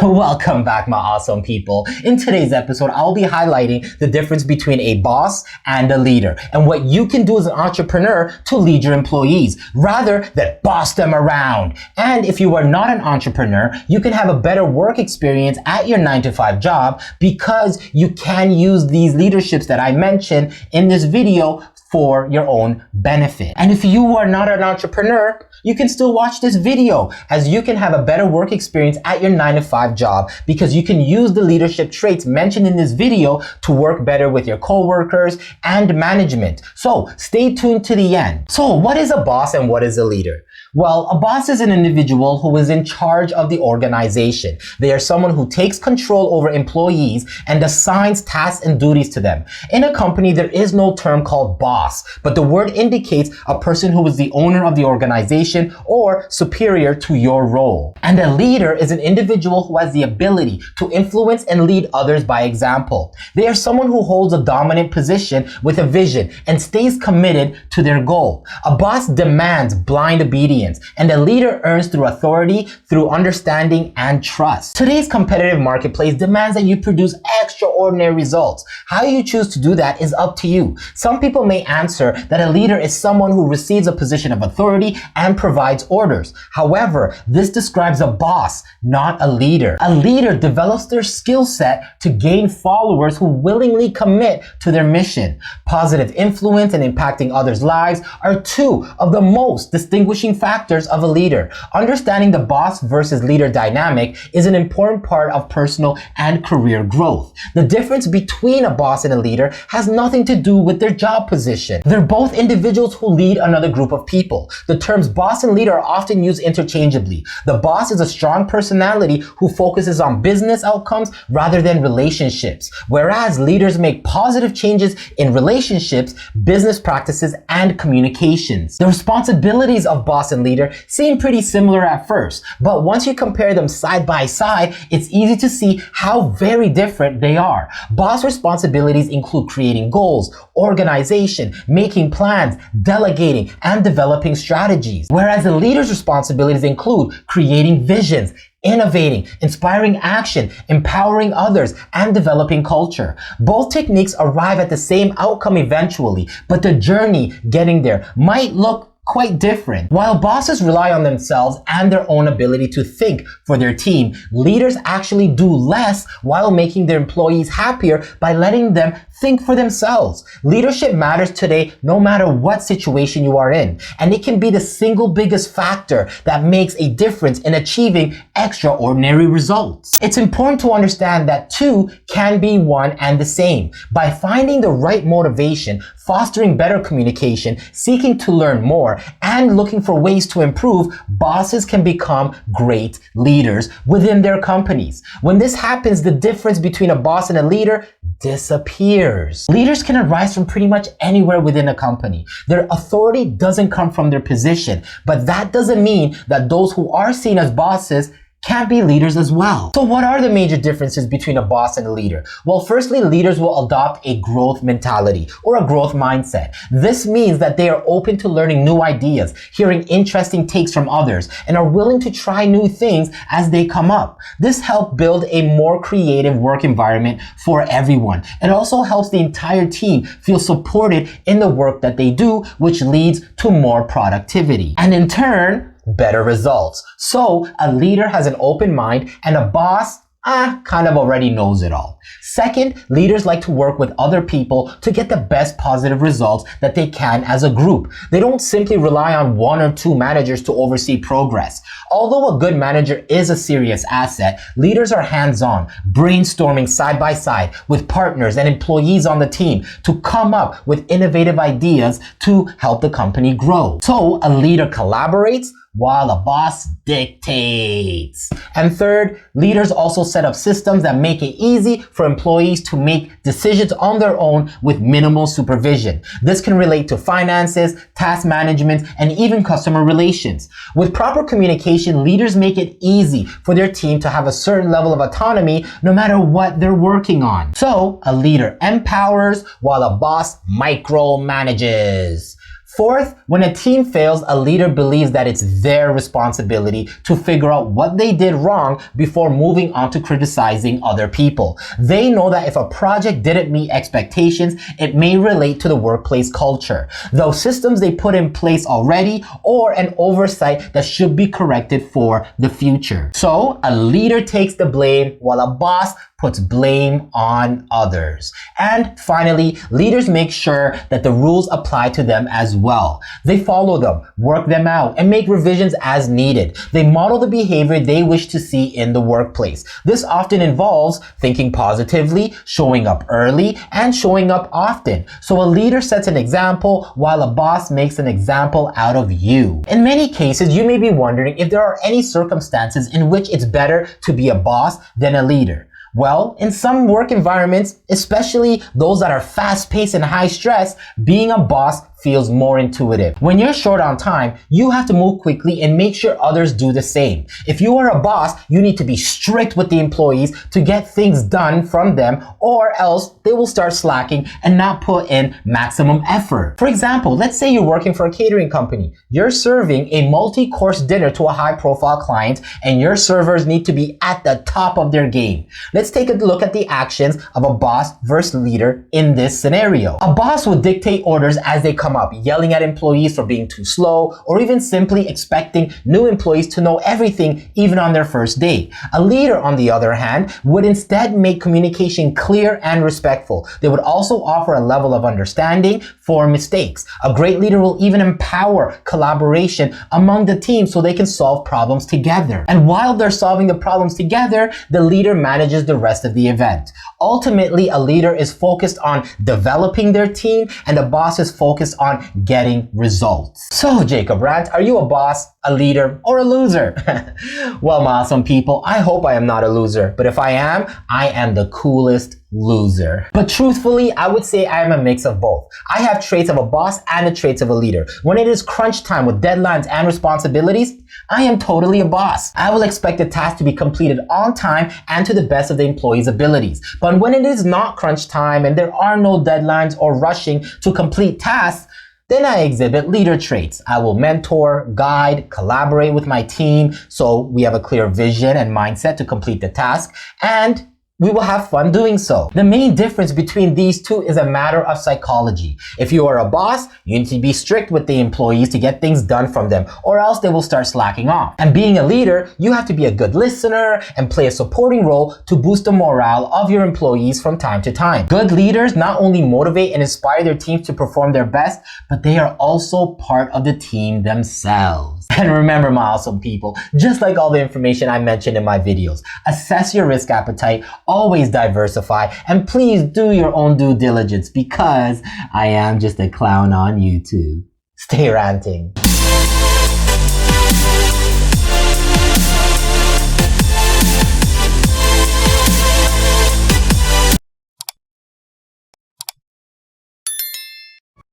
Welcome back, my awesome people. In today's episode, I'll be highlighting the difference between a boss and a leader and what you can do as an entrepreneur to lead your employees rather than boss them around. And if you are not an entrepreneur, you can have a better work experience at your 9-to-5 job because you can use these leaderships that I mentioned in this video for your own benefit. And if you are not an entrepreneur, you can still watch this video as you can have a better work experience at your 9-to-5 job because you can use the leadership traits mentioned in this video to work better with your coworkers and management. So stay tuned to the end. So what is a boss and what is a leader? Well, a boss is an individual who is in charge of the organization. They are someone who takes control over employees and assigns tasks and duties to them. In a company, there is no term called boss, but the word indicates a person who is the owner of the organization or superior to your role. And a leader is an individual who has the ability to influence and lead others by example. They are someone who holds a dominant position with a vision and stays committed to their goal. A boss demands blind obedience, and a leader earns through authority, through understanding, and trust. Today's competitive marketplace demands that you produce extraordinary results. How you choose to do that is up to you. Some people may answer that a leader is someone who receives a position of authority and provides orders. However, this describes a boss, not a leader. A leader develops their skill set to gain followers who willingly commit to their mission. Positive influence and impacting others' lives are two of the most distinguishing factors of a leader. Understanding the boss versus leader dynamic is an important part of personal and career growth. The difference between a boss and a leader has nothing to do with their job position. They're both individuals who lead another group of people. The terms boss and leader are often used interchangeably. The boss is a strong personality who focuses on business outcomes rather than relationships, whereas leaders make positive changes in relationships, business practices, and communications. The responsibilities of boss and leader seem pretty similar at first, but once you compare them side by side, it's easy to see how very different they are. Boss responsibilities include creating goals, organization, making plans, delegating, and developing strategies, whereas the leader's responsibilities include creating visions, innovating, inspiring action, empowering others, and developing culture. Both techniques arrive at the same outcome eventually, but the journey getting there might look quite different. While bosses rely on themselves and their own ability to think for their team, leaders actually do less while making their employees happier by letting them think for themselves. Leadership matters today no matter what situation you are in, and it can be the single biggest factor that makes a difference in achieving extraordinary results. It's important to understand that two can be one and the same. By finding the right motivation, fostering better communication, seeking to learn more, and looking for ways to improve, bosses can become great leaders within their companies. When this happens, the difference between a boss and a leader disappears. Leaders can arise from pretty much anywhere within a company. Their authority doesn't come from their position, but that doesn't mean that those who are seen as bosses can't be leaders as well. So what are the major differences between a boss and a leader? Well, firstly, leaders will adopt a growth mentality or a growth mindset. This means that they are open to learning new ideas, hearing interesting takes from others, and are willing to try new things as they come up. This helps build a more creative work environment for everyone. It also helps the entire team feel supported in the work that they do, which leads to more productivity. And in turn, better results. So a leader has an open mind and a boss kind of already knows it all. Second, leaders like to work with other people to get the best positive results that they can as a group. They don't simply rely on one or two managers to oversee progress. Although a good manager is a serious asset, leaders are hands-on, brainstorming side by side with partners and employees on the team to come up with innovative ideas to help the company grow. So a leader collaborates while a boss dictates. And third, leaders also set up systems that make it easy for employees to make decisions on their own with minimal supervision. This can relate to finances, task management, and even customer relations. With proper communication, leaders make it easy for their team to have a certain level of autonomy no matter what they're working on. So, a leader empowers while a boss micromanages. Fourth, when a team fails, a leader believes that it's their responsibility to figure out what they did wrong before moving on to criticizing other people. They know that if a project didn't meet expectations, it may relate to the workplace culture, those systems they put in place already, or an oversight that should be corrected for the future. So a leader takes the blame while a boss puts blame on others. And finally, leaders make sure that the rules apply to them as well. They follow them, work them out, and make revisions as needed. They model the behavior they wish to see in the workplace. This often involves thinking positively, showing up early, and showing up often. So a leader sets an example while a boss makes an example out of you. In many cases, you may be wondering if there are any circumstances in which it's better to be a boss than a leader. Well, in some work environments, especially those that are fast-paced and high stress, being a boss feels more intuitive. When you're short on time, you have to move quickly and make sure others do the same. If you are a boss, you need to be strict with the employees to get things done from them, or else they will start slacking and not put in maximum effort. For example, let's say you're working for a catering company. You're serving a multi-course dinner to a high-profile client, and your servers need to be at the top of their game. Let's take a look at the actions of a boss versus leader in this scenario. A boss will dictate orders as they come up, yelling at employees for being too slow, or even simply expecting new employees to know everything even on their first day. A leader, on the other hand, would instead make communication clear and respectful. They would also offer a level of understanding for mistakes. A great leader will even empower collaboration among the team so they can solve problems together. And while they're solving the problems together, the leader manages the rest of the event. Ultimately, a leader is focused on developing their team, and the boss is focused on getting results. So, Jacob Rant, are you a boss, a leader, or a loser? Well, my awesome people, I hope I am not a loser, but if I am the coolest loser. But truthfully, I would say I am a mix of both. I have traits of a boss and the traits of a leader. When it is crunch time with deadlines and responsibilities, I am totally a boss. I will expect the task to be completed on time and to the best of the employee's abilities. But when it is not crunch time and there are no deadlines or rushing to complete tasks, then I exhibit leader traits. I will mentor, guide, collaborate with my team so we have a clear vision and mindset to complete the task, and we will have fun doing so. The main difference between these two is a matter of psychology. If you are a boss, you need to be strict with the employees to get things done from them, or else they will start slacking off. And being a leader, you have to be a good listener and play a supporting role to boost the morale of your employees from time to time. Good leaders not only motivate and inspire their teams to perform their best, but they are also part of the team themselves. And remember, my awesome people, just like all the information I mentioned in my videos, assess your risk appetite, always diversify, and please do your own due diligence because I am just a clown on YouTube. Stay ranting.